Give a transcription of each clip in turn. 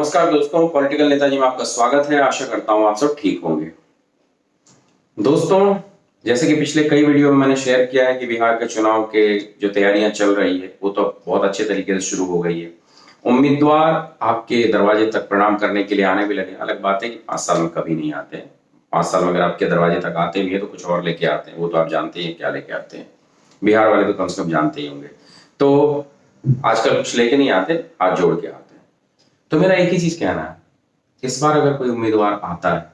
नमस्कार दोस्तों, पॉलिटिकल नेताजी में आपका स्वागत है। आशा करता हूं आप सब ठीक होंगे। दोस्तों, जैसे कि पिछले कई वीडियो में मैंने शेयर किया है कि बिहार के चुनाव के जो तैयारियां चल रही है वो तो बहुत अच्छे तरीके से शुरू हो गई है। उम्मीदवार आपके दरवाजे तक प्रणाम करने के लिए आने भी लगे। अलग बात है कि 5 साल में कभी नहीं आते। 5 साल में अगर आपके दरवाजे तक आते भी है तो कुछ और लेके आते हैं, वो तो आप जानते हैं क्या लेके आते हैं। बिहार वाले तो कम से कम जानते ही होंगे। तो आजकल कुछ लेके नहीं आते, हाथ जोड़ के आते हैं। तो मेरा एक ही चीज कहना है, इस बार अगर कोई उम्मीदवार आता है,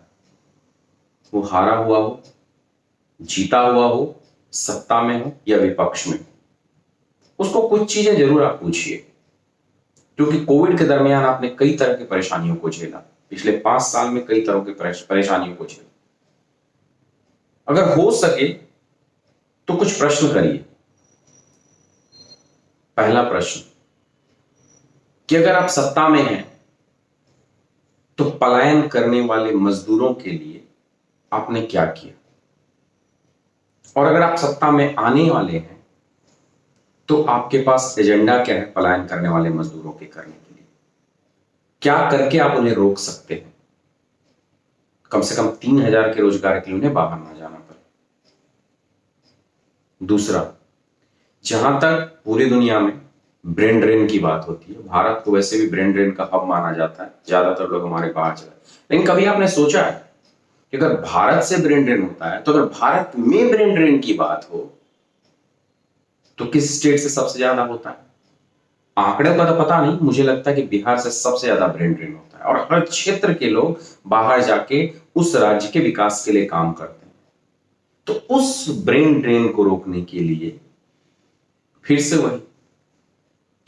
वो हारा हुआ हो, जीता हुआ हो, सत्ता में हो या विपक्ष में, उसको कुछ चीजें जरूर आप पूछिए। क्योंकि कोविड के दरमियान आपने कई तरह की परेशानियों को झेला। पिछले 5 साल में कई तरह की परेशानियों को झेला। अगर हो सके तो कुछ प्रश्न करिए। पहला प्रश्न कि अगर आप सत्ता में हैं तो पलायन करने वाले मजदूरों के लिए आपने क्या किया, और अगर आप सत्ता में आने वाले हैं तो आपके पास एजेंडा क्या है पलायन करने वाले मजदूरों के करने के लिए। क्या करके आप उन्हें रोक सकते हैं, कम से कम 3000 के रोजगार के लिए उन्हें बाहर ना जाना पड़े। दूसरा, जहां तक पूरी दुनिया में ब्रेन ड्रेन की बात होती है, भारत को वैसे भी ब्रेन ड्रेन का हब माना जाता है, ज्यादातर लोग हमारे बाहर चले। लेकिन कभी आपने सोचा है कि अगर भारत से ब्रेन ड्रेन होता है तो अगर भारत में ब्रेन ड्रेन की बात हो तो किस स्टेट से सबसे ज्यादा होता है? आंकड़े का तो पता नहीं, मुझे लगता है कि बिहार से सबसे ज्यादा ब्रेन ड्रेन होता है। और हर क्षेत्र के लोग बाहर जाके उस राज्य के विकास के लिए काम करते हैं। तो उस ब्रेन ड्रेन को रोकने के लिए फिर से वही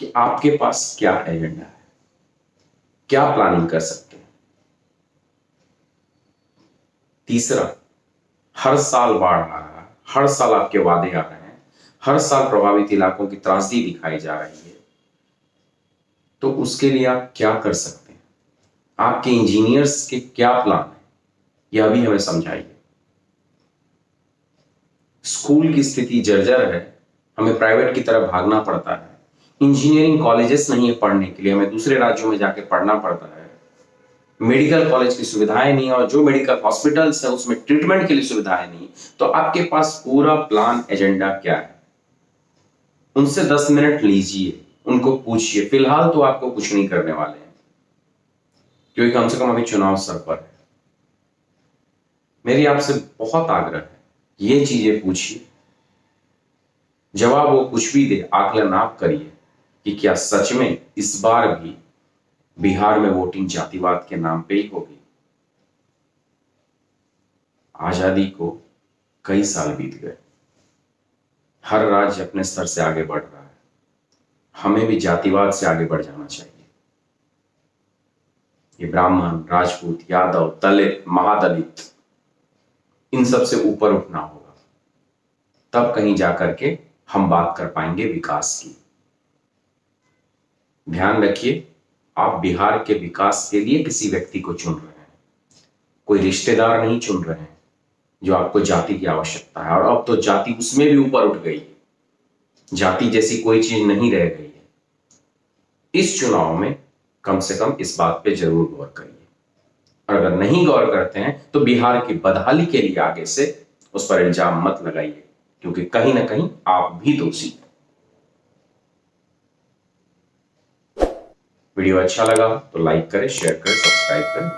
कि आपके पास क्या एजेंडा है, क्या प्लानिंग कर सकते हैं। तीसरा, हर साल बाढ़ आ रहा है, हर साल आपके वादे आ रहे हैं, हर साल प्रभावित इलाकों की त्रासदी दिखाई जा रही है। तो उसके लिए आप क्या कर सकते हैं, आपके इंजीनियर्स के क्या प्लान है, यह भी हमें समझाइए। स्कूल की स्थिति जर्जर है, हमें प्राइवेट की तरफ भागना पड़ता है। इंजीनियरिंग कॉलेजेस नहीं है पढ़ने के लिए, हमें दूसरे राज्यों में जाके पढ़ना पड़ता है। मेडिकल कॉलेज की सुविधाएं नहीं, और जो मेडिकल हॉस्पिटल्स है उसमें ट्रीटमेंट के लिए सुविधाएं नहीं। तो आपके पास पूरा प्लान एजेंडा क्या है, उनसे 10 मिनट लीजिए, उनको पूछिए। फिलहाल तो आपको कुछ नहीं करने वाले हैं, क्योंकि कम से कम अभी चुनाव सर पर है। मेरी आपसे बहुत आग्रह है, ये चीजें पूछिए। जवाब वो कुछ भी दे, आकलन आप करिए कि क्या सच में इस बार भी बिहार में वोटिंग जातिवाद के नाम पे ही होगी। आजादी को कई साल बीत गए, हर राज्य अपने स्तर से आगे बढ़ रहा है। हमें भी जातिवाद से आगे बढ़ जाना चाहिए। ये ब्राह्मण, राजपूत, यादव, दलित, महादलित, इन सब से ऊपर उठना होगा, तब कहीं जाकर के हम बात कर पाएंगे विकास की। ध्यान रखिए, आप बिहार के विकास के लिए किसी व्यक्ति को चुन रहे हैं, कोई रिश्तेदार नहीं चुन रहे हैं जो आपको जाति की आवश्यकता है। और अब तो जाति उसमें भी ऊपर उठ गई है, जाति जैसी कोई चीज नहीं रह गई है। इस चुनाव में कम से कम इस बात पे जरूर गौर करिए, और अगर नहीं गौर करते हैं तो बिहार की बदहाली के लिए आगे से उस पर इल्जाम मत लगाइए, क्योंकि कहीं ना कहीं आप भी दोषी हैं। वीडियो अच्छा लगा तो लाइक करें, शेयर करें, सब्सक्राइब करें।